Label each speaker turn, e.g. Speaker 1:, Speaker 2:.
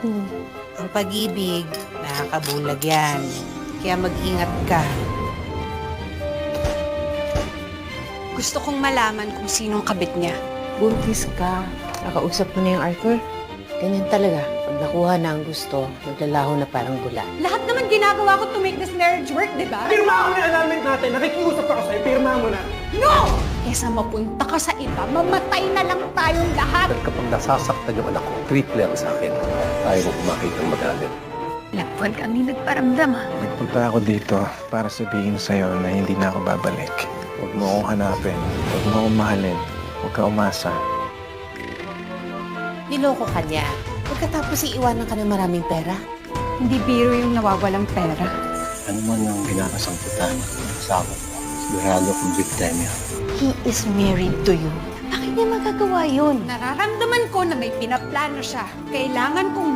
Speaker 1: Ang pag-ibig, nakakabulag yan. Kaya mag-ingat ka.
Speaker 2: Gusto kong malaman kung sinong kabit niya.
Speaker 3: Buntis ka. Nakausap mo na yung Arthur. Ganyan talaga. Pag nakuha na ang gusto, naglalaho na parang bula.
Speaker 2: Lahat naman ginagawa ko to make this marriage work, di ba?
Speaker 4: Pirma ako ng annulment natin. Nakikiusap ako sa'yo. Pirma mo na.
Speaker 2: No! Kesa mapunta ka sa iba, mamatay na lang tayong lahat.
Speaker 5: At kapag nasasaktan yung anak ko, triple ang sa akin. Ayaw ko kumakit ng magalit.
Speaker 6: Ilang buwan kami nagparamdam ha.
Speaker 7: Nagpunta ako dito para sabihin sa'yo na hindi na ako babalik. Huwag mo akong hanapin. Huwag mo akong mahalin. Huwag ka umasa.
Speaker 3: Niloko ka niya. Pagkatapos iiwanan ka ng maraming pera.
Speaker 2: Hindi biro yung nawawalang pera.
Speaker 5: Ano man ang ginakasangkutan ng asawa ko, sigurado kong big time yan.
Speaker 6: He is married to you. Bakit niya magagawa yun?
Speaker 2: Nararamdaman ko na may pinaplano siya. Kailangan kong